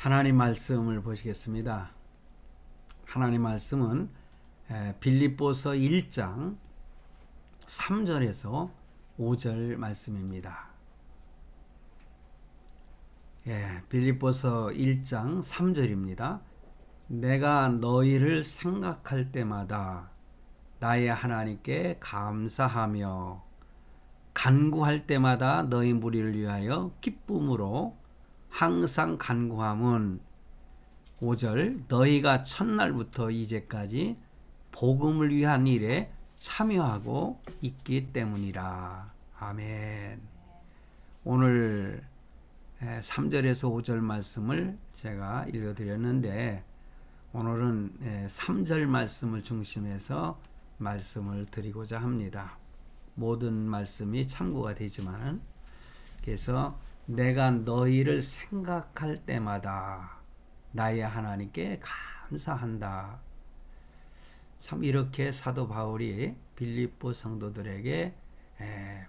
하나님 말씀을 보시겠습니다. 하나님 말씀은 빌립보서 1장 3절에서 5절 말씀입니다. 빌립보서 1장 3절입니다. 내가 너희를 생각할 때마다 나의 하나님께 감사하며 간구할 때마다 너희 무리를 위하여 기쁨으로 항상 간구함은 5절 너희가 첫날부터 이제까지 복음을 위한 일에 참여하고 있기 때문이라. 아멘. 오늘 3절에서 5절 말씀을 제가 읽어드렸는데 오늘은 3절 말씀을 중심해서 말씀을 드리고자 합니다. 모든 말씀이 참고가 되지만 그래서 내가 너희를 생각할 때마다 나의 하나님께 감사한다. 참 이렇게 사도 바울이 빌립보 성도들에게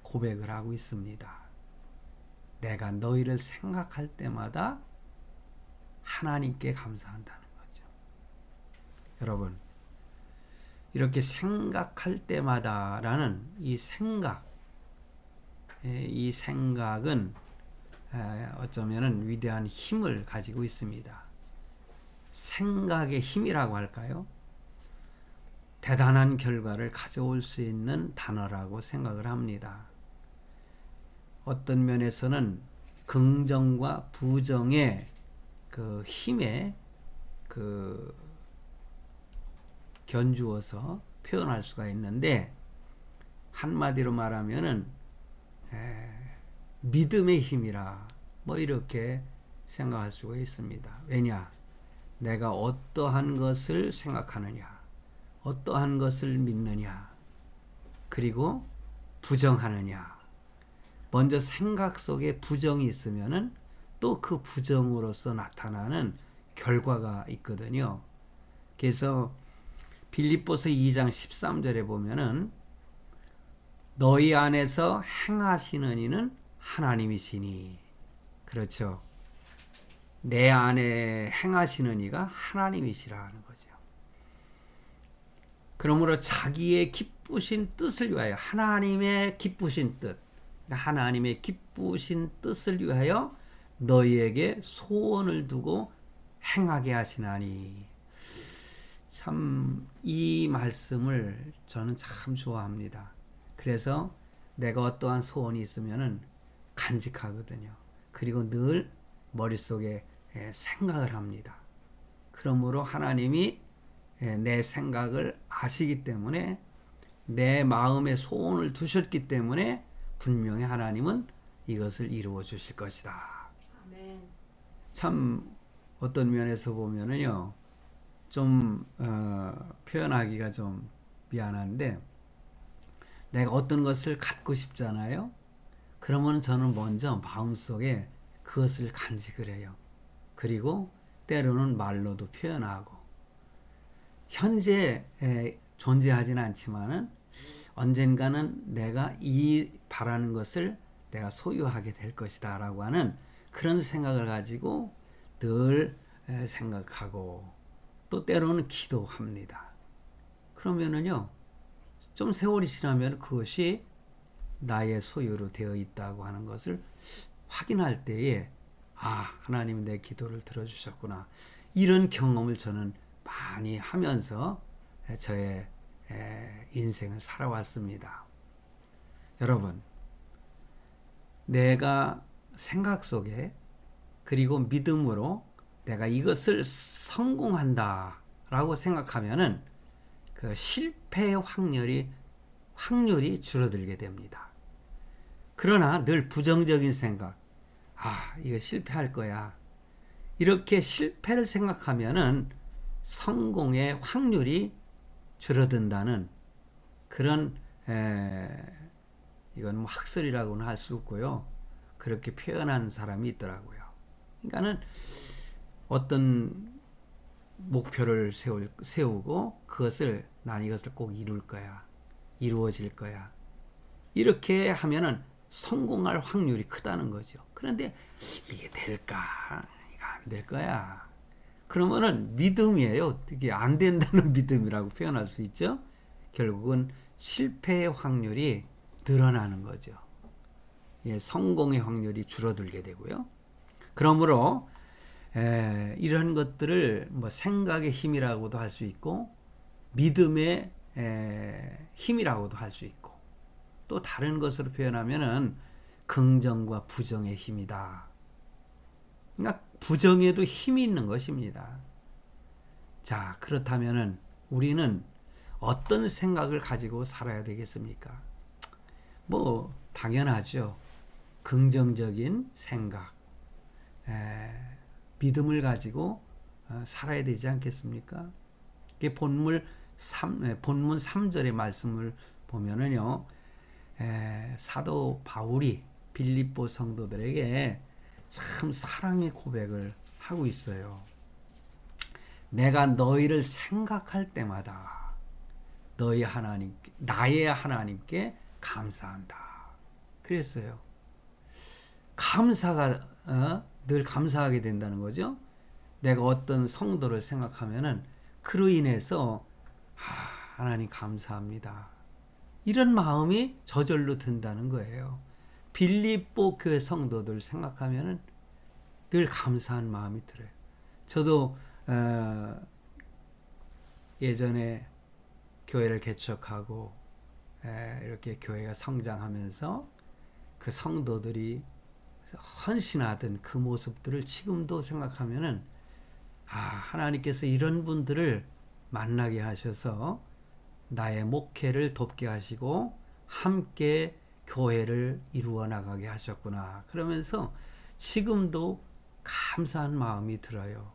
고백을 하고 있습니다. 내가 너희를 생각할 때마다 하나님께 감사한다는 거죠. 여러분, 이렇게 생각할 때마다라는 이 생각은 어쩌면 위대한 힘을 가지고 있습니다. 생각의 힘이라고 할까요? 대단한 결과를 가져올 수 있는 단어라고 생각을 합니다. 어떤 면에서는 긍정과 부정의 그 힘에 견주어서 표현할 수가 있는데 한마디로 말하면은 믿음의 힘이라 이렇게 생각할 수가 있습니다. 왜냐? 내가 어떠한 것을 생각하느냐, 어떠한 것을 믿느냐, 그리고 부정하느냐. 먼저 생각 속에 부정이 있으면은 또 그 부정으로서 나타나는 결과가 있거든요. 그래서 빌립보서 2장 13절에 보면은 너희 안에서 행하시는 이는 하나님이시니. 그렇죠. 내 안에 행하시는 이가 하나님이시라는 거죠. 그러므로 자기의 기쁘신 뜻을 위하여 하나님의 기쁘신 뜻, 하나님의 기쁘신 뜻을 위하여 너희에게 소원을 두고 행하게 하시나니. 참 이 말씀을 저는 참 좋아합니다. 그래서 내가 어떠한 소원이 있으면은 간직하거든요. 그리고 늘 머릿속에 생각을 합니다. 그러므로 하나님이 내 생각을 아시기 때문에 내 마음에 소원을 두셨기 때문에 분명히 하나님은 이것을 이루어 주실 것이다. 아멘. 참 어떤 면에서 보면은요, 좀 표현하기가 좀 미안한데 내가 어떤 것을 갖고 싶잖아요. 그러면 저는 먼저 마음속에 그것을 간직을 해요. 그리고 때로는 말로도 표현하고 현재 존재하지는 않지만은 언젠가는 내가 이 바라는 것을 내가 소유하게 될 것이다 라고 하는 그런 생각을 가지고 늘 생각하고 또 때로는 기도합니다. 그러면은요, 좀 세월이 지나면 그것이 나의 소유로 되어 있다고 하는 것을 확인할 때에 하나님이 내 기도를 들어주셨구나. 이런 경험을 저는 많이 하면서 저의 인생을 살아왔습니다. 여러분, 내가 생각 속에 그리고 믿음으로 내가 이것을 성공한다 라고 생각하면은 그 실패의 확률이 줄어들게 됩니다. 그러나 늘 부정적인 생각, 이거 실패할 거야. 이렇게 실패를 생각하면은 성공의 확률이 줄어든다는 그런 이건 학설이라고는 할 수 없고요. 그렇게 표현한 사람이 있더라고요. 그러니까는 어떤 목표를 세우고 그것을 난 이것을 꼭 이룰 거야. 이루어질 거야. 이렇게 하면은 성공할 확률이 크다는 거죠. 그런데 이게 될까? 이거 안 안 될 거야. 그러면은 믿음이에요. 이게 안 된다는 믿음이라고 표현할 수 있죠. 결국은 실패의 확률이 늘어나는 거죠. 예, 성공의 확률이 줄어들게 되고요. 그러므로 이런 것들을 뭐 생각의 힘이라고도 할 수 있고 믿음의 힘이라고도 할 수 있고 또 다른 것으로 표현하면은 긍정과 부정의 힘이다. 그러니까 부정에도 힘이 있는 것입니다. 자, 그렇다면은 우리는 어떤 생각을 가지고 살아야 되겠습니까? 뭐 당연하죠. 긍정적인 생각, 믿음을 가지고 살아야 되지 않겠습니까? 본문 3절의 말씀을 보면은요, 사도 바울이 빌립보 성도들에게 참 사랑의 고백을 하고 있어요. 내가 너희를 생각할 때마다 나의 하나님께 감사한다. 그랬어요. 감사가 늘 감사하게 된다는 거죠. 내가 어떤 성도를 생각하면은 그로 인해서 하나님 감사합니다. 이런 마음이 저절로 든다는 거예요. 빌립보 교회 성도들 생각하면은 늘 감사한 마음이 들어요. 저도 예전에 교회를 개척하고 이렇게 교회가 성장하면서 그 성도들이 헌신하던 그 모습들을 지금도 생각하면은 하나님께서 이런 분들을 만나게 하셔서 나의 목회를 돕게 하시고 함께 교회를 이루어 나가게 하셨구나. 그러면서 지금도 감사한 마음이 들어요.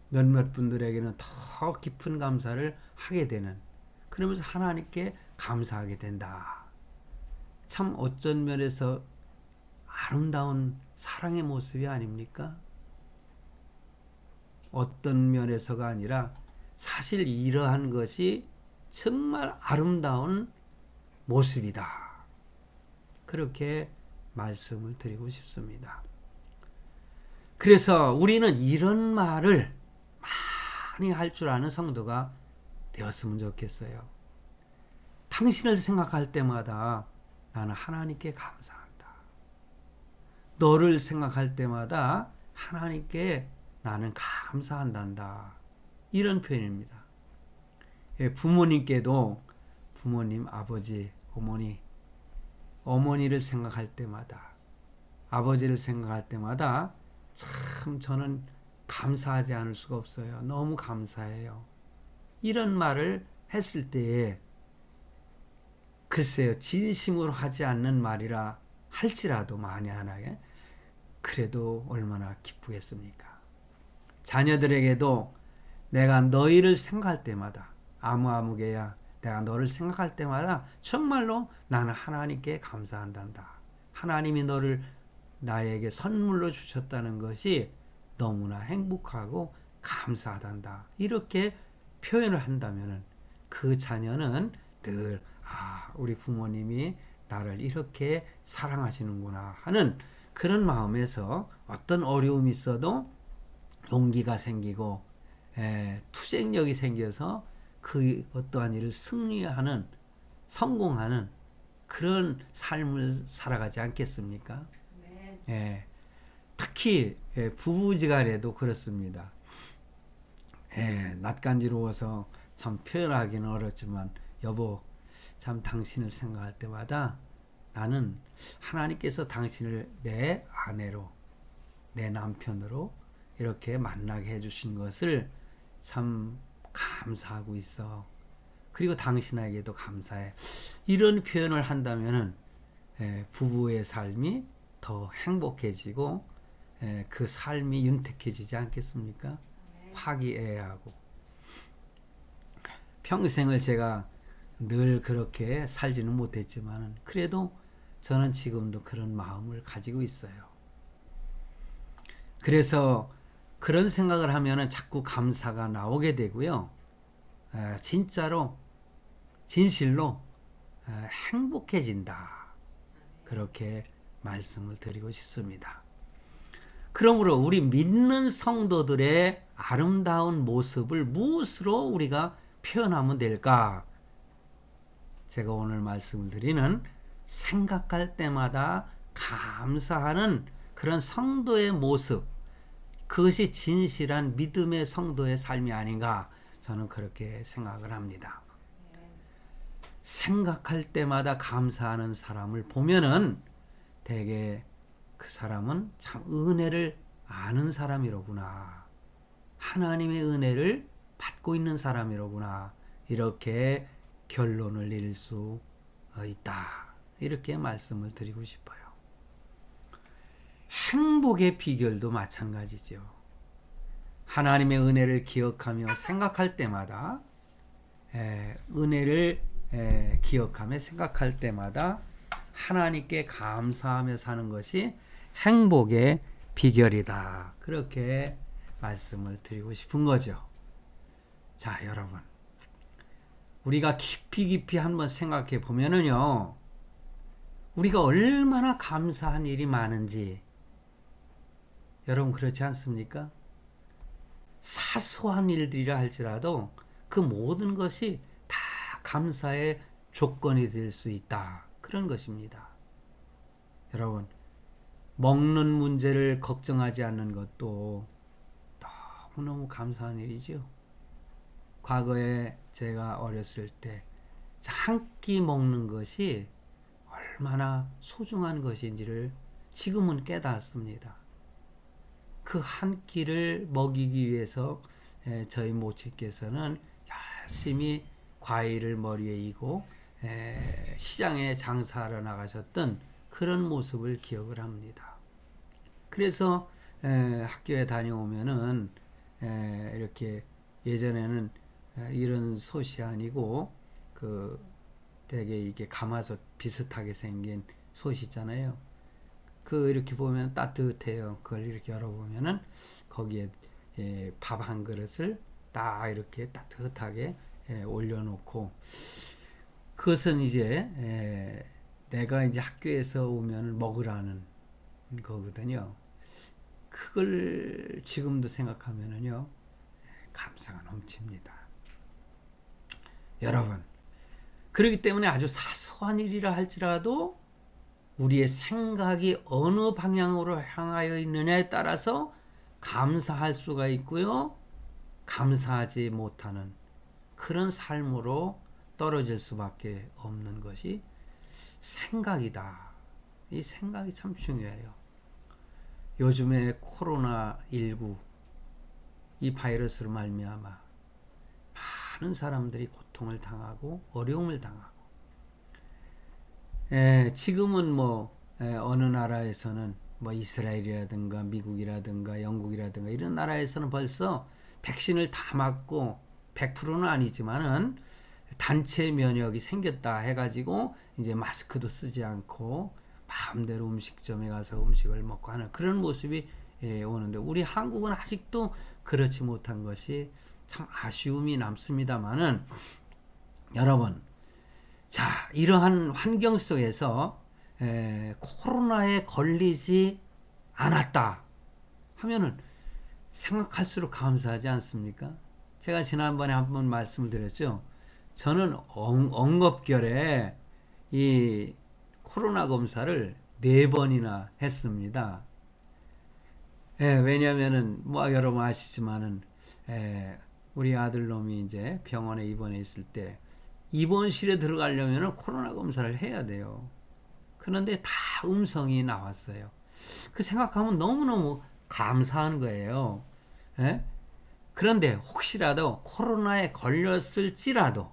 몇몇 분들에게는 더 깊은 감사를 하게 되는, 그러면서 하나님께 감사하게 된다. 참 어쩐 면에서 아름다운 사랑의 모습이 아닙니까? 어떤 면에서가 아니라 사실 이러한 것이 정말 아름다운 모습이다. 그렇게 말씀을 드리고 싶습니다. 그래서 우리는 이런 말을 많이 할 줄 아는 성도가 되었으면 좋겠어요. 당신을 생각할 때마다 나는 하나님께 감사한다. 너를 생각할 때마다 하나님께 나는 감사한단다. 이런 표현입니다. 부모님께도 부모님, 아버지, 어머니를 생각할 때마다, 아버지를 생각할 때마다 참 저는 감사하지 않을 수가 없어요. 너무 감사해요. 이런 말을 했을 때에 글쎄요, 진심으로 하지 않는 말이라 할지라도 만약에 그래도 얼마나 기쁘겠습니까? 자녀들에게도 내가 너희를 생각할 때마다 아무개야 내가 너를 생각할 때마다 정말로 나는 하나님께 감사한단다. 하나님이 너를 나에게 선물로 주셨다는 것이 너무나 행복하고 감사하단다. 이렇게 표현을 한다면 그 자녀는 늘 우리 부모님이 나를 이렇게 사랑하시는구나 하는 그런 마음에서 어떤 어려움이 있어도 용기가 생기고 투쟁력이 생겨서 그 어떠한 일을 승리하는, 성공하는 그런 삶을 살아가지 않겠습니까? 특히 부부지간에도 그렇습니다. 낯간지러워서 참 표현하기는 어렵지만 여보, 참 당신을 생각할 때마다 나는 하나님께서 당신을 내 아내로, 내 남편으로 이렇게 만나게 해주신 것을 참 감사하고 있어. 그리고 당신에게도 감사해. 이런 표현을 한다면은 부부의 삶이 더 행복해지고 그 삶이 윤택해지지 않겠습니까? 화기애애하고. 평생을 제가 늘 그렇게 살지는 못했지만 그래도 저는 지금도 그런 마음을 가지고 있어요. 그래서 그런 생각을 하면 자꾸 감사가 나오게 되고요. 진짜로 진실로 행복해진다. 그렇게 말씀을 드리고 싶습니다. 그러므로 우리 믿는 성도들의 아름다운 모습을 무엇으로 우리가 표현하면 될까? 제가 오늘 말씀을 드리는 생각할 때마다 감사하는 그런 성도의 모습, 그것이 진실한 믿음의 성도의 삶이 아닌가, 저는 그렇게 생각을 합니다. 생각할 때마다 감사하는 사람을 보면은 대개 그 사람은 참 은혜를 아는 사람이로구나, 하나님의 은혜를 받고 있는 사람이로구나, 이렇게 결론을 내릴 수 있다, 이렇게 말씀을 드리고 싶어요. 행복의 비결도 마찬가지죠. 하나님의 은혜를 기억하며 생각할 때마다, 은혜를 기억하며 생각할 때마다 하나님께 감사하며 사는 것이 행복의 비결이다, 그렇게 말씀을 드리고 싶은 거죠. 자, 여러분, 우리가 깊이 한번 생각해 보면은요, 우리가 얼마나 감사한 일이 많은지, 여러분 그렇지 않습니까? 사소한 일들이라 할지라도 그 모든 것이 다 감사의 조건이 될 수 있다, 그런 것입니다. 여러분, 먹는 문제를 걱정하지 않는 것도 너무너무 감사한 일이죠. 과거에 제가 어렸을 때 한 끼 먹는 것이 얼마나 소중한 것인지를 지금은 깨닫습니다. 그 한 끼를 먹이기 위해서 저희 모친께서는 열심히 과일을 머리에 이고 시장에 장사하러 나가셨던 그런 모습을 기억을 합니다. 그래서 학교에 다녀오면은 이렇게, 예전에는 이런 솥이 아니고 그 되게 이게 가마솥 비슷하게 생긴 솥이 있잖아요. 그 이렇게 보면 따뜻해요. 그걸 이렇게 열어보면은 거기에 밥 한 그릇을 딱 이렇게 따뜻하게 올려놓고, 그것은 이제 내가 이제 학교에서 오면 먹으라는 거거든요. 그걸 지금도 생각하면은요, 감사가 넘칩니다. 여러분, 그렇기 때문에 아주 사소한 일이라 할지라도 우리의 생각이 어느 방향으로 향하여 있느냐에 따라서 감사할 수가 있고요, 감사하지 못하는 그런 삶으로 떨어질 수밖에 없는 것이 생각이다. 이 생각이 참 중요해요. 요즘에 코로나19 이 바이러스로 말미암아 많은 사람들이 고통을 당하고 어려움을 당하고, 지금은 어느 나라에서는 이스라엘이라든가 미국이라든가 영국이라든가 이런 나라에서는 벌써 백신을 다 맞고 100%는 아니지만은 단체 면역이 생겼다 해가지고 이제 마스크도 쓰지 않고 마음대로 음식점에 가서 음식을 먹고 하는 그런 모습이 오는데, 우리 한국은 아직도 그렇지 못한 것이 참 아쉬움이 남습니다만은, 여러분, 자, 이러한 환경 속에서 코로나에 걸리지 않았다 하면은 생각할수록 감사하지 않습니까? 제가 지난번에 한번 말씀을 드렸죠. 저는 엉겁결에 이 코로나 검사를 4번이나 했습니다. 왜냐면은 여러분 아시지만은 우리 아들놈이 이제 병원에 입원해 있을 때 입원실에 들어가려면 코로나 검사를 해야 돼요. 그런데 다 음성이 나왔어요. 그 생각하면 너무너무 감사한 거예요. 그런데 혹시라도 코로나에 걸렸을지라도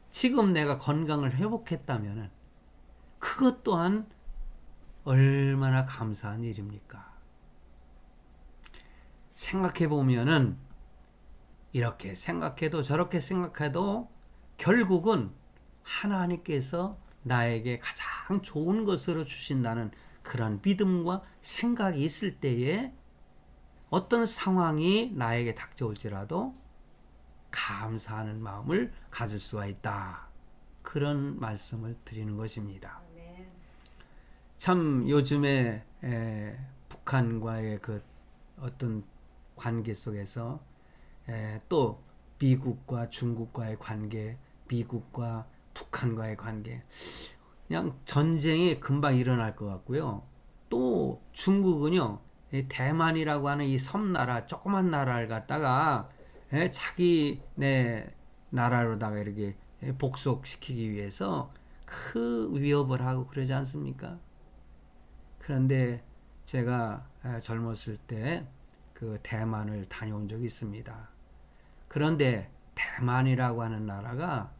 지금 내가 건강을 회복했다면 그것 또한 얼마나 감사한 일입니까? 생각해 보면은 이렇게 생각해도 저렇게 생각해도 결국은 하나님께서 나에게 가장 좋은 것으로 주신다는 그런 믿음과 생각이 있을 때에 어떤 상황이 나에게 닥쳐올지라도 감사하는 마음을 가질 수가 있다. 그런 말씀을 드리는 것입니다. 참 요즘에 북한과의 그 어떤 관계 속에서 또 미국과 중국과의 관계, 미국과 북한과의 관계, 그냥 전쟁이 금방 일어날 것 같고요. 또 중국은요, 대만이라고 하는 이 섬나라, 조그만 나라를 갖다가 자기네 나라로다가 이렇게 복속시키기 위해서 그 위협을 하고 그러지 않습니까? 그런데 제가 젊었을 때 그 대만을 다녀온 적이 있습니다. 그런데 대만이라고 하는 나라가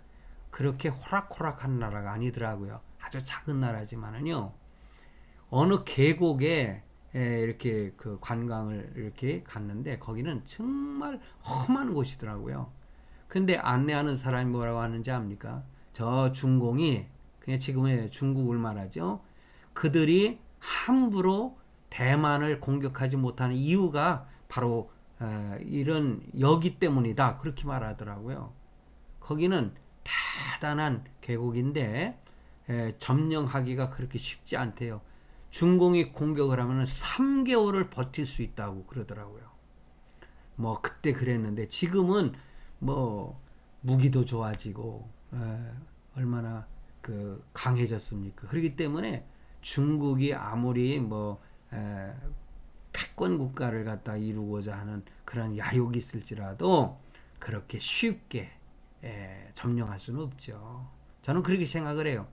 그렇게 호락호락한 나라가 아니더라고요. 아주 작은 나라지만은요. 어느 계곡에 이렇게 그 관광을 이렇게 갔는데 거기는 정말 험한 곳이더라고요. 근데 안내하는 사람이 뭐라고 하는지 압니까? 저 중공이 그냥 지금의 중국을 말하죠. 그들이 함부로 대만을 공격하지 못하는 이유가 바로 이런 여기 때문이다. 그렇게 말하더라고요. 거기는 대단한 계곡인데 점령하기가 그렇게 쉽지 않대요. 중공이 공격을 하면 3개월을 버틸 수 있다고 그러더라고요. 뭐 그때 그랬는데 지금은 뭐 무기도 좋아지고 얼마나 그 강해졌습니까? 그렇기 때문에 중국이 아무리 뭐 패권 국가를 갖다 이루고자 하는 그런 야욕이 있을지라도 그렇게 쉽게 점령할 수는 없죠. 저는 그렇게 생각을 해요.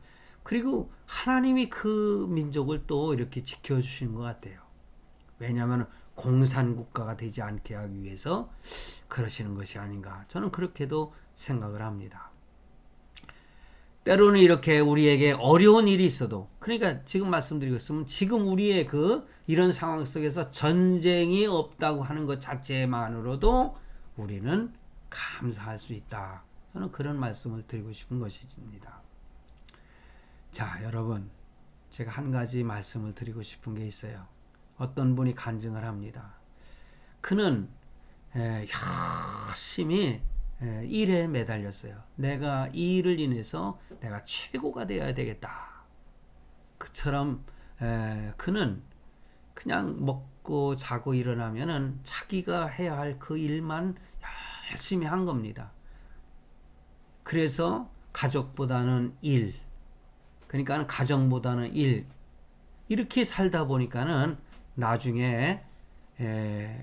그리고 하나님이 그 민족을 또 이렇게 지켜주신 것 같아요. 왜냐하면 공산국가가 되지 않게 하기 위해서 그러시는 것이 아닌가. 저는 그렇게도 생각을 합니다. 때로는 이렇게 우리에게 어려운 일이 있어도, 그러니까 지금 말씀드리고 있으면 지금 우리의 이런 상황 속에서 전쟁이 없다고 하는 것 자체만으로도 우리는 감사할 수 있다. 저는 그런 말씀을 드리고 싶은 것입니다. 자, 여러분, 제가 한 가지 말씀을 드리고 싶은 게 있어요. 어떤 분이 간증을 합니다. 그는 열심히 일에 매달렸어요. 내가 이 일을 인해서 내가 최고가 되어야 되겠다. 그처럼 그는 그냥 먹고 자고 일어나면은 자기가 해야 할 그 일만 열심히 한 겁니다. 그래서 가족보다는 일, 그러니까 가정보다는 일, 이렇게 살다 보니까는 나중에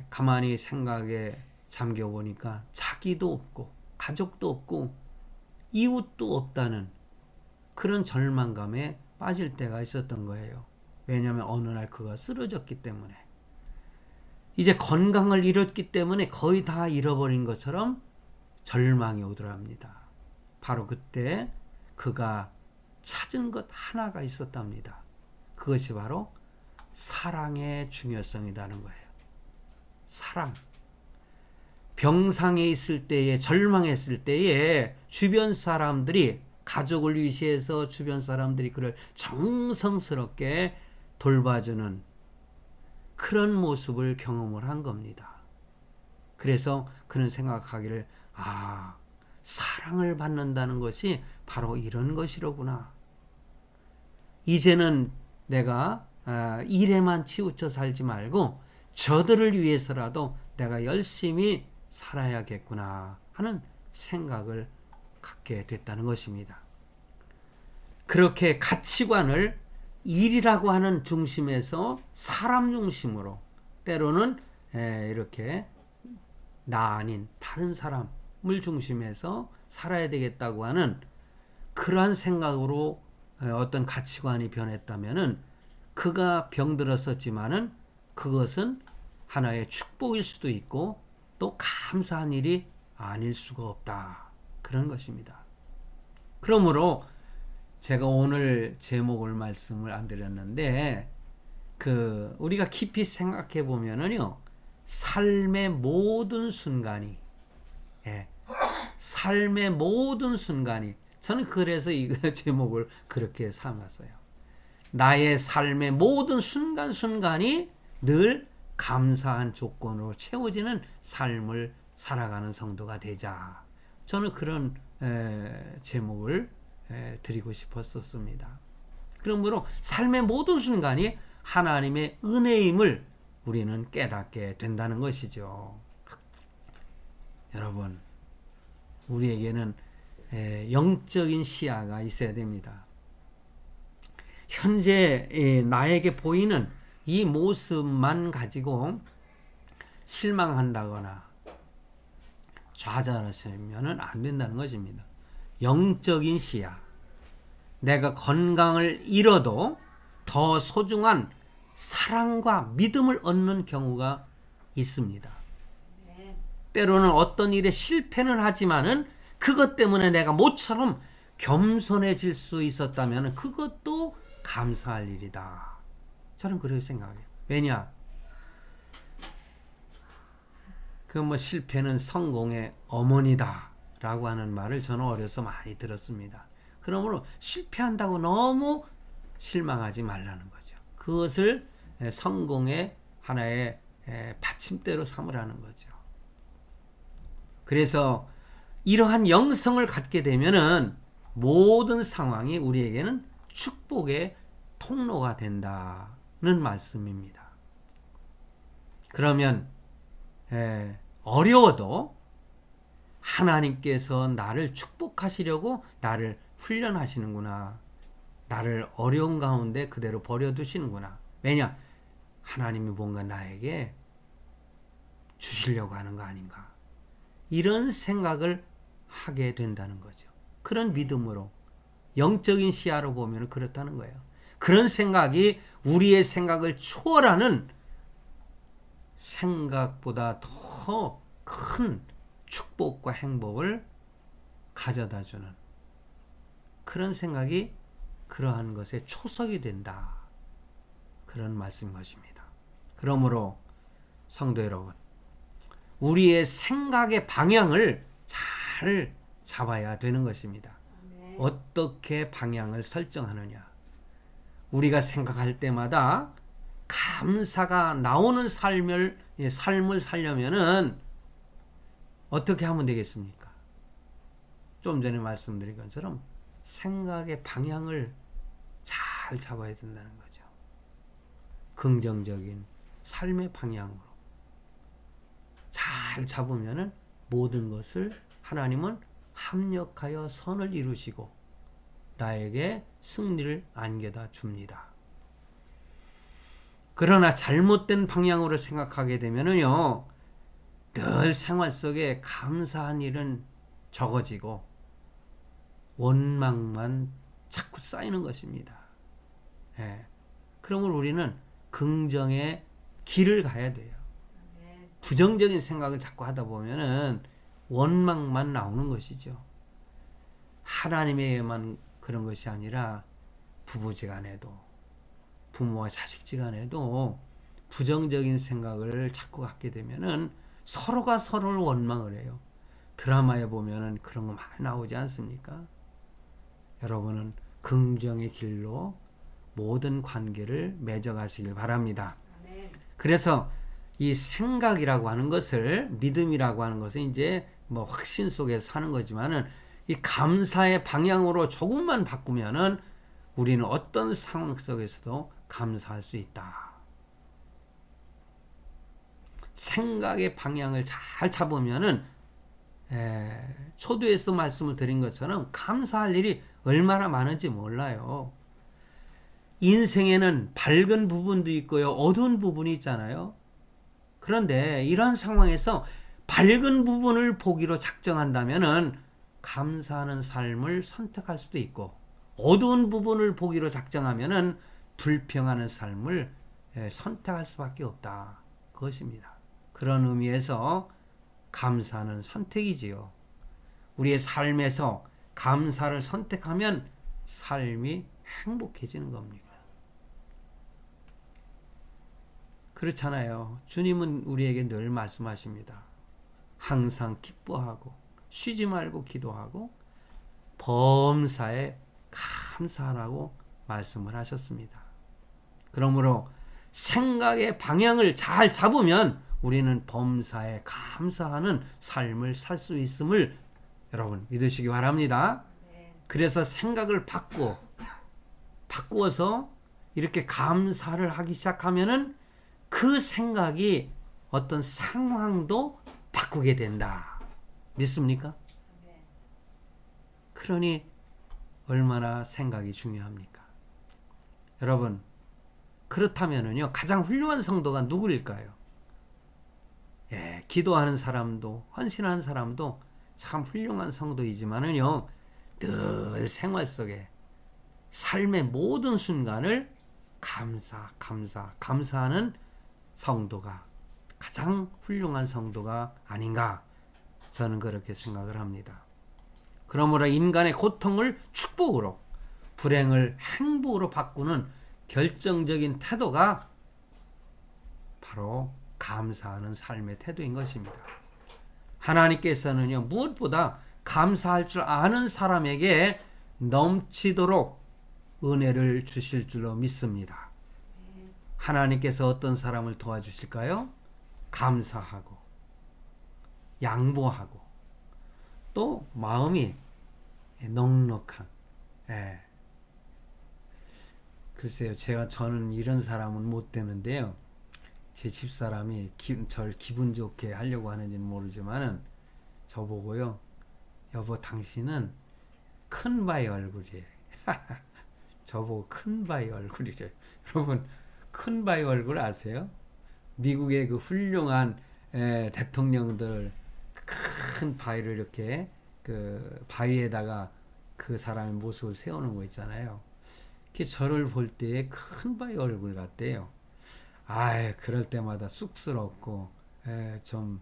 가만히 생각에 잠겨 보니까 자기도 없고 가족도 없고 이웃도 없다는 그런 절망감에 빠질 때가 있었던 거예요. 왜냐하면 어느 날 그가 쓰러졌기 때문에, 이제 건강을 잃었기 때문에 거의 다 잃어버린 것처럼 절망이 오더랍니다. 바로 그때 그가 찾은 것 하나가 있었답니다. 그것이 바로 사랑의 중요성이라는 거예요. 사랑. 병상에 있을 때에, 절망했을 때에 주변 사람들이, 가족을 위시해서 주변 사람들이 그를 정성스럽게 돌봐주는 그런 모습을 경험을 한 겁니다. 그래서 그는 생각하기를, 사랑을 받는다는 것이 바로 이런 것이로구나. 이제는 내가 일에만 치우쳐 살지 말고 저들을 위해서라도 내가 열심히 살아야겠구나 하는 생각을 갖게 됐다는 것입니다. 그렇게 가치관을 일이라고 하는 중심에서 사람 중심으로, 때로는 이렇게 나 아닌 다른 사람을 중심해서 살아야 되겠다고 하는 그러한 생각으로 어떤 가치관이 변했다면은 그가 병들었었지만은 그것은 하나의 축복일 수도 있고 또 감사한 일이 아닐 수가 없다. 그런 것입니다. 그러므로 제가 오늘 제목을 말씀을 안 드렸는데 우리가 깊이 생각해 보면은요, 삶의 모든 순간이, 삶의 모든 순간이, 저는 그래서 이 제목을 그렇게 삼았어요. 나의 삶의 모든 순간순간이 늘 감사한 조건으로 채워지는 삶을 살아가는 성도가 되자. 저는 그런 제목을 드리고 싶었었습니다. 그러므로 삶의 모든 순간이 하나님의 은혜임을 우리는 깨닫게 된다는 것이죠. 여러분, 우리에게는 영적인 시야가 있어야 됩니다. 현재 나에게 보이는 이 모습만 가지고 실망한다거나 좌절하시면 안 된다는 것입니다. 영적인 시야. 내가 건강을 잃어도 더 소중한 사랑과 믿음을 얻는 경우가 있습니다. 때로는 어떤 일에 실패는 하지만은 그것 때문에 내가 모처럼 겸손해질 수 있었다면 그것도 감사할 일이다. 저는 그렇게 생각해요. 왜냐? 실패는 성공의 어머니다 라고 하는 말을 저는 어려서 많이 들었습니다. 그러므로 실패한다고 너무 실망하지 말라는 거죠. 그것을 성공의 하나의 받침대로 삼으라는 거죠. 그래서 이러한 영성을 갖게 되면은 모든 상황이 우리에게는 축복의 통로가 된다는 말씀입니다. 그러면 어려워도 하나님께서 나를 축복하시려고 나를 훈련하시는구나. 나를 어려운 가운데 그대로 버려두시는구나. 왜냐? 하나님이 뭔가 나에게 주시려고 하는 거 아닌가. 이런 생각을 하게 된다는 거죠. 그런 믿음으로 영적인 시야로 보면 그렇다는 거예요. 그런 생각이 우리의 생각을 초월하는 생각보다 더 큰 축복과 행복을 가져다주는 그런 생각이 그러한 것에 초석이 된다. 그런 말씀인 것입니다. 그러므로 성도 여러분, 우리의 생각의 방향을 잘 잡아야 되는 것입니다. 어떻게 방향을 설정하느냐. 우리가 생각할 때마다 감사가 나오는 삶을 살려면은 어떻게 하면 되겠습니까? 좀 전에 말씀드린 것처럼 생각의 방향을 잘 잡아야 된다는 거죠. 긍정적인 삶의 방향으로 잘 잡으면은 모든 것을 하나님은 합력하여 선을 이루시고 나에게 승리를 안겨다 줍니다. 그러나 잘못된 방향으로 생각하게 되면은요, 늘 생활 속에 감사한 일은 적어지고 원망만 자꾸 쌓이는 것입니다. 그러면 우리는 긍정의 길을 가야 돼요. 부정적인 생각을 자꾸 하다 보면은 원망만 나오는 것이죠. 하나님에게만 그런 것이 아니라 부부지간에도 부모와 자식지간에도 부정적인 생각을 자꾸 갖게 되면은 서로가 서로를 원망을 해요. 드라마에 보면은 그런 거 많이 나오지 않습니까? 여러분은 긍정의 길로 모든 관계를 맺어가시길 바랍니다. 그래서 이 생각이라고 하는 것을, 믿음이라고 하는 것은 이제 확신 속에서 사는 거지만은 이 감사의 방향으로 조금만 바꾸면은 우리는 어떤 상황 속에서도 감사할 수 있다. 생각의 방향을 잘 잡으면은 초두에서 말씀을 드린 것처럼 감사할 일이 얼마나 많은지 몰라요. 인생에는 밝은 부분도 있고요, 어두운 부분이 있잖아요. 그런데 이러한 상황에서 밝은 부분을 보기로 작정한다면은 감사하는 삶을 선택할 수도 있고, 어두운 부분을 보기로 작정하면은 불평하는 삶을 선택할 수밖에 없다. 그것입니다. 그런 의미에서 감사는 선택이지요. 우리의 삶에서 감사를 선택하면 삶이 행복해지는 겁니다. 그렇잖아요. 주님은 우리에게 늘 말씀하십니다. 항상 기뻐하고 쉬지 말고 기도하고 범사에 감사하라고 말씀을 하셨습니다. 그러므로 생각의 방향을 잘 잡으면 우리는 범사에 감사하는 삶을 살 수 있음을 여러분 믿으시기 바랍니다. 그래서 생각을 바꾸어서 이렇게 감사를 하기 시작하면은 그 생각이 어떤 상황도 바꾸게 된다. 믿습니까? 그러니 얼마나 생각이 중요합니까? 여러분, 그렇다면은요, 가장 훌륭한 성도가 누구일까요? 예, 기도하는 사람도, 헌신하는 사람도 참 훌륭한 성도이지만은요, 늘 생활 속에 삶의 모든 순간을 감사하는 성도가 가장 훌륭한 성도가 아닌가, 저는 그렇게 생각을 합니다. 그러므로 인간의 고통을 축복으로, 불행을 행복으로 바꾸는 결정적인 태도가 바로 감사하는 삶의 태도인 것입니다. 하나님께서는요, 무엇보다 감사할 줄 아는 사람에게 넘치도록 은혜를 주실 줄로 믿습니다. 하나님께서 어떤 사람을 도와주실까요? 감사하고, 양보하고, 또 마음이 넉넉한. 예. 글쎄요, 저는 이런 사람은 못 되는데요. 제 집사람이 저를 기분 좋게 하려고 하는지는 모르지만은 저보고요, 여보 당신은 큰 바의 얼굴이에요. 저보고 큰 바의 얼굴이래요. 여러분, 큰 바의 얼굴 아세요? 미국의 그 훌륭한 대통령들 큰 바위를 이렇게 그 바위에다가 그 사람의 모습을 세우는 거 있잖아요. 저를 볼 때 큰 바위 얼굴 같대요. 그럴 때마다 쑥스럽고 좀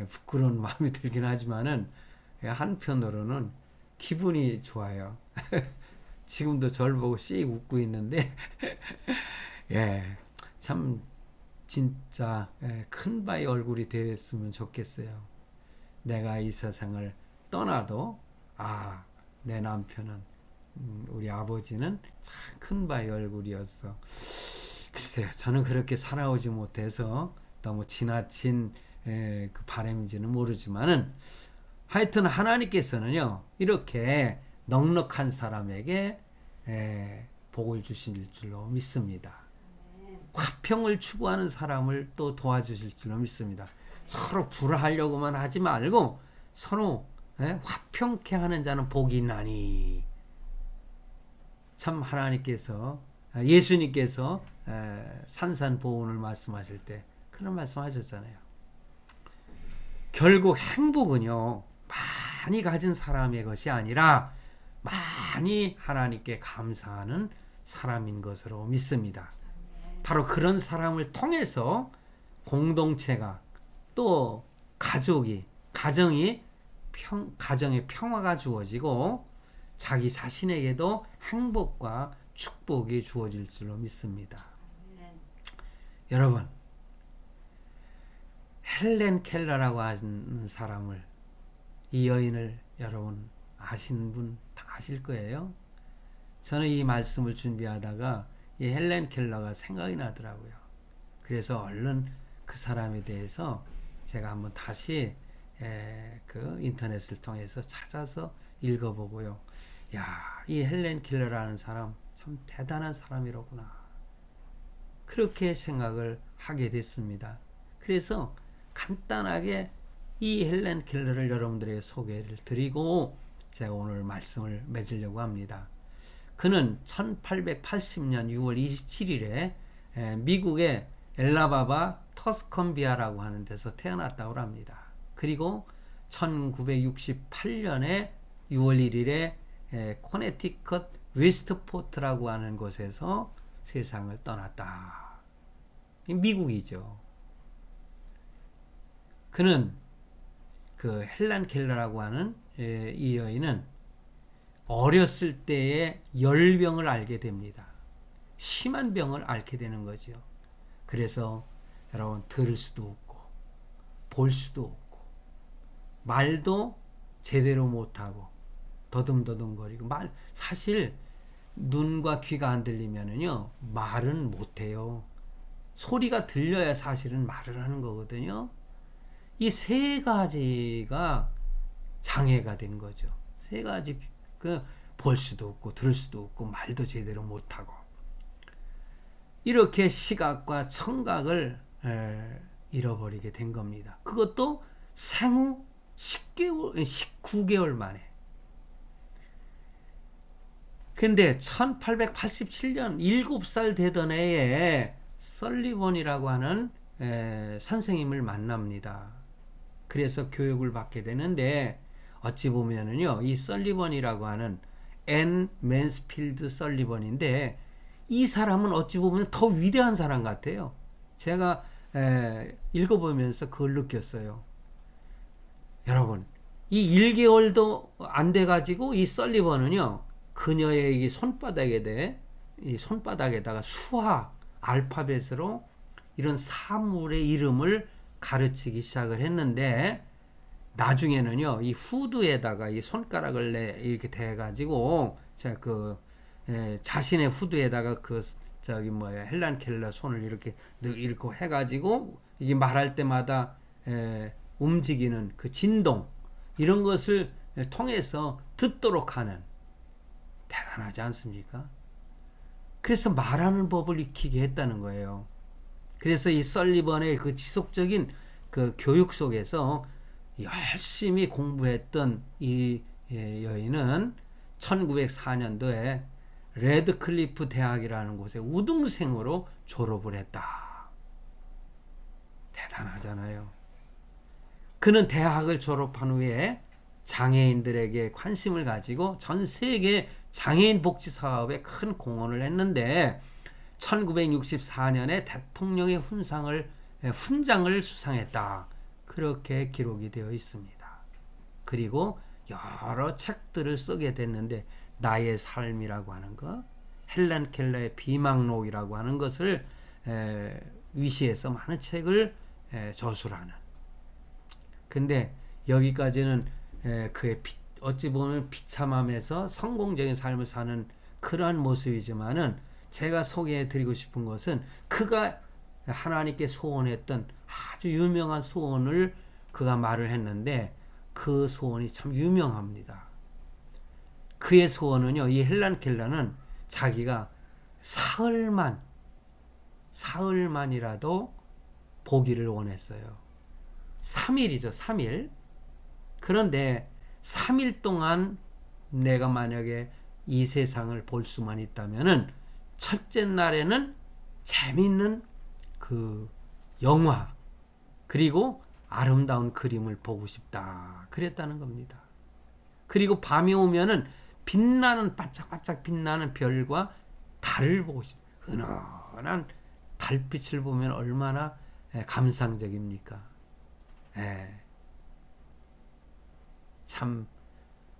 부끄러운 마음이 들긴 하지만은 한편으로는 기분이 좋아요. 지금도 저를 보고 씩 웃고 있는데 예, 참 진짜 큰 바위 얼굴이 됐으면 좋겠어요. 내가 이 세상을 떠나도 내 남편은 우리 아버지는 참 큰 바위 얼굴이었어. 글쎄요, 저는 그렇게 살아오지 못해서 너무 지나친 그 바람인지는 모르지만은 하여튼 하나님께서는요, 이렇게 넉넉한 사람에게 복을 주실 줄로 믿습니다. 화평을 추구하는 사람을 또 도와주실 줄로 믿습니다. 서로 불화하려고만 하지 말고 서로 화평케 하는 자는 복이 있나니. 참 하나님께서, 예수님께서 산산보훈을 말씀하실 때 그런 말씀하셨잖아요. 결국 행복은요, 많이 가진 사람의 것이 아니라 많이 하나님께 감사하는 사람인 것으로 믿습니다. 바로 그런 사람을 통해서 공동체가, 또 가정의 평화가 주어지고 자기 자신에게도 행복과 축복이 주어질 줄로 믿습니다. 여러분, 헬렌 켈러라고 하는 사람을, 이 여인을 여러분 아시는 분 다 아실 거예요. 저는 이 말씀을 준비하다가 이 헬렌 켈러가 생각이 나더라고요. 그래서 얼른 그 사람에 대해서 제가 한번 다시 그 인터넷을 통해서 찾아서 읽어보고요. 이 헬렌 켈러라는 사람 참 대단한 사람이로구나, 그렇게 생각을 하게 됐습니다. 그래서 간단하게 이 헬렌 켈러를 여러분들에게 소개를 드리고 제가 오늘 말씀을 맺으려고 합니다. 그는 1880년 6월 27일에 미국의 엘라바마 터스컨비아라고 하는 데서 태어났다고 합니다. 그리고 1968년에 6월 1일에 코네티컷 웨스트포트라고 하는 곳에서 세상을 떠났다. 미국이죠. 그는 그 헬렌 켈러라고 하는 이 여인은 어렸을 때에 열병을 앓게 됩니다. 심한 병을 앓게 되는 거죠. 그래서 여러분, 들을 수도 없고 볼 수도 없고 말도 제대로 못하고 더듬더듬거리고, 사실 눈과 귀가 안 들리면은요 말은 못해요. 소리가 들려야 사실은 말을 하는 거거든요. 이 세 가지가 장애가 된 거죠. 세 가지, 볼 수도 없고 들을 수도 없고 말도 제대로 못하고, 이렇게 시각과 청각을 잃어버리게 된 겁니다. 그것도 생후 19개월 만에. 근데 1887년 7살 되던 해에 설리번이라고 하는 선생님을 만납니다. 그래서 교육을 받게 되는데, 어찌 보면은요, 이 설리번이라고 하는 앤 맨스필드 설리번인데, 이 사람은 어찌 보면 더 위대한 사람 같아요. 제가 읽어보면서 그걸 느꼈어요. 여러분, 이 1개월도 안 돼가지고 이 설리번은요, 그녀의 이 손바닥에다가 수학, 알파벳으로 이런 사물의 이름을 가르치기 시작을 했는데, 나중에는요, 이 후드에다가 이 손가락을 이렇게 대가지고, 자신의 후드에다가 헬란 켈러 손을 이렇게 해가지고, 이게 말할 때마다 움직이는 그 진동, 이런 것을 통해서 듣도록 하는, 대단하지 않습니까? 그래서 말하는 법을 익히게 했다는 거예요. 그래서 이 설리번의 그 지속적인 그 교육 속에서 열심히 공부했던 이 여인은 1904년도에 레드클리프 대학이라는 곳에 우등생으로 졸업을 했다. 대단하잖아요. 그는 대학을 졸업한 후에 장애인들에게 관심을 가지고 전 세계 장애인 복지 사업에 큰 공헌을 했는데, 1964년에 대통령의 훈장을 수상했다. 그렇게 기록이 되어 있습니다. 그리고 여러 책들을 쓰게 됐는데, 나의 삶이라고 하는 것, 헬렌 켈러의 비망록이라고 하는 것을 위시해서 많은 책을 저술하는. 근데 여기까지는 그의 어찌 보면 비참함에서 성공적인 삶을 사는 그러한 모습이지만은, 제가 소개해 드리고 싶은 것은 그가 하나님께 소원했던 아주 유명한 소원을 그가 말을 했는데, 그 소원이 참 유명합니다. 그의 소원은요, 이 헬란 켈러는 자기가 사흘만이라도 보기를 원했어요. 3일이죠, 3일. 그런데 3일 동안 내가 만약에 이 세상을 볼 수만 있다면은, 첫째 날에는 재미있는 그 영화, 그리고 아름다운 그림을 보고 싶다. 그랬다는 겁니다. 그리고 밤이 오면은 반짝반짝 빛나는 별과 달을 보고 싶다. 은은한 달빛을 보면 얼마나 감상적입니까? 참.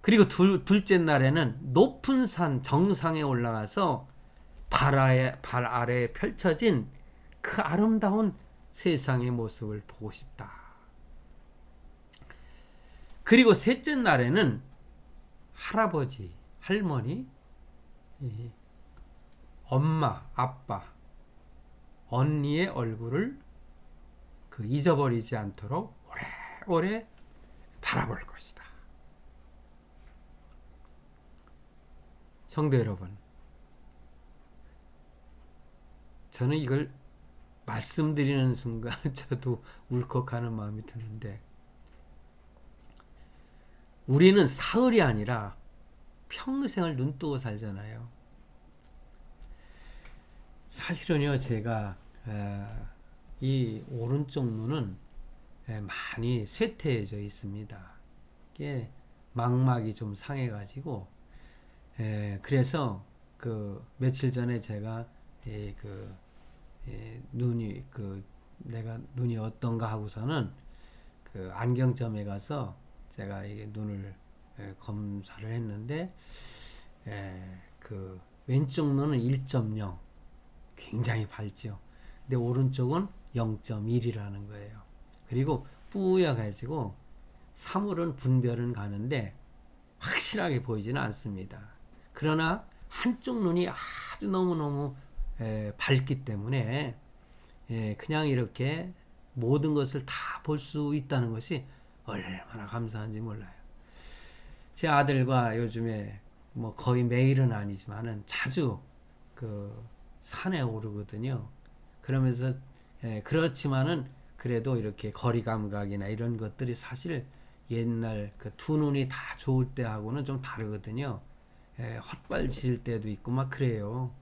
그리고 둘째 날에는 높은 산 정상에 올라가서 발 아래에 펼쳐진 그 아름다운 세상의 모습을 보고 싶다. 그리고 셋째 날에는 할아버지, 할머니, 엄마, 아빠, 언니의 얼굴을 잊어버리지 않도록 오래오래 바라볼 것이다. 성도 여러분, 저는 이걸 말씀드리는 순간 저도 울컥하는 마음이 드는데, 우리는 사흘이 아니라 평생을 눈뜨고 살잖아요. 사실은요, 제가 이 오른쪽 눈은 많이 쇠퇴해져 있습니다. 이게 망막이 좀 상해가지고, 그래서 며칠 전에 제가 내가 눈이 어떤가 하고서는 안경점에 가서 제가 이 눈을 검사를 했는데, 왼쪽 눈은 1.0, 굉장히 밝죠. 근데 오른쪽은 0.1이라는 거예요. 그리고 뿌여가지고 사물은 분별은 가는데 확실하게 보이지는 않습니다. 그러나 한쪽 눈이 아주 너무너무 밝기 때문에 그냥 이렇게 모든 것을 다 볼 수 있다는 것이 얼마나 감사한지 몰라요. 제 아들과 요즘에 거의 매일은 아니지만은 자주 산에 오르거든요. 그러면서 그렇지만은 그래도 이렇게 거리 감각이나 이런 것들이 사실 옛날 그 두 눈이 다 좋을 때하고는 좀 다르거든요. 헛발질 때도 있고 막 그래요.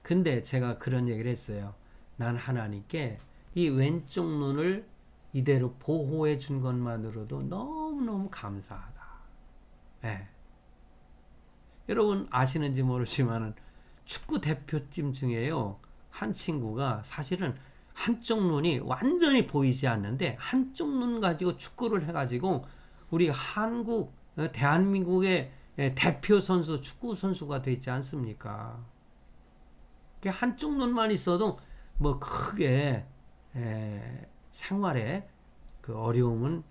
근데 제가 그런 얘기를 했어요. 난 하나님께 이 왼쪽 눈을 이대로 보호해 준 것만으로도 너무너무 감사하다. 예. 여러분 아시는지 모르지만은 축구 대표팀 중에요. 한 친구가 사실은 한쪽 눈이 완전히 보이지 않는데 한쪽 눈 가지고 축구를 해가지고 우리 한국, 대한민국의 대표 선수, 축구 선수가 되지 않습니까? 한쪽 눈만 있어도 뭐 크게 생활에 그 어려움은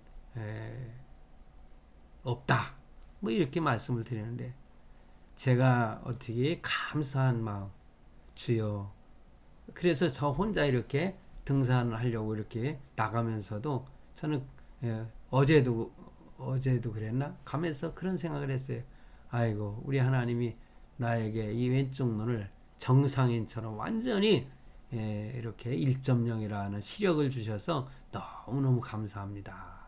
없다. 뭐 이렇게 말씀을 드리는데 제가 어떻게 감사한 마음, 주여. 그래서 저 혼자 이렇게 등산을 하려고 이렇게 나가면서도 저는 어제도 그랬나? 가면서 그런 생각을 했어요. 아이고, 우리 하나님이 나에게 이 왼쪽 눈을 정상인처럼 완전히 이렇게 1.0이라는 시력을 주셔서 너무너무 감사합니다.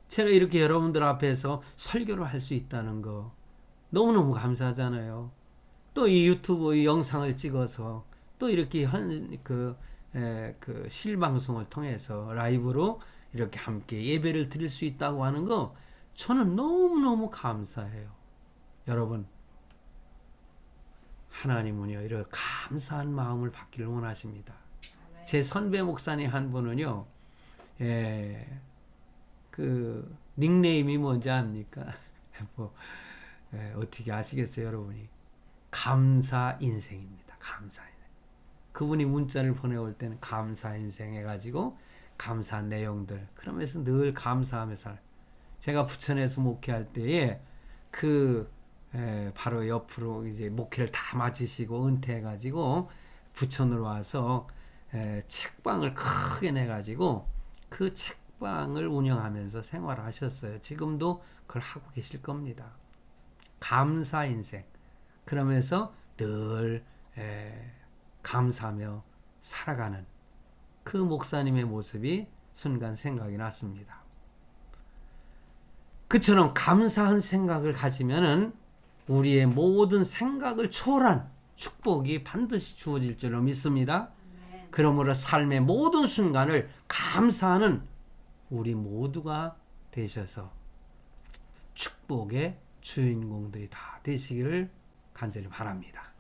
제가 이렇게 여러분들 앞에서 설교를 할 수 있다는 거 너무너무 감사하잖아요. 또 이 유튜브 영상을 찍어서 또 이렇게 그 실방송을 통해서 라이브로 이렇게 함께 예배를 드릴 수 있다고 하는 거 저는 너무너무 감사해요. 여러분, 하나님은요, 이런 감사한 마음을 받기를 원하십니다. 제 선배 목사님 한 분은요, 그 닉네임이 뭔지 압니까? 뭐, 어떻게 아시겠어요, 여러분이? 감사 인생입니다. 감사 인생. 그분이 문자를 보내올 때는 감사 인생 해가지고 감사한 내용들 그러면서 늘 감사하면서 제가 부천에서 목회할 때에 바로 옆으로 이제 목회를 다 마치시고 은퇴해가지고 부천으로 와서 책방을 크게 내가지고 그 책방을 운영하면서 생활을 하셨어요. 지금도 그걸 하고 계실 겁니다. 감사 인생. 그러면서 늘 감사하며 살아가는 그 목사님의 모습이 순간 생각이 났습니다. 그처럼 감사한 생각을 가지면은 우리의 모든 생각을 초월한 축복이 반드시 주어질 줄로 믿습니다. 그러므로 삶의 모든 순간을 감사하는 우리 모두가 되셔서 축복의 주인공들이 다 되시기를 간절히 바랍니다.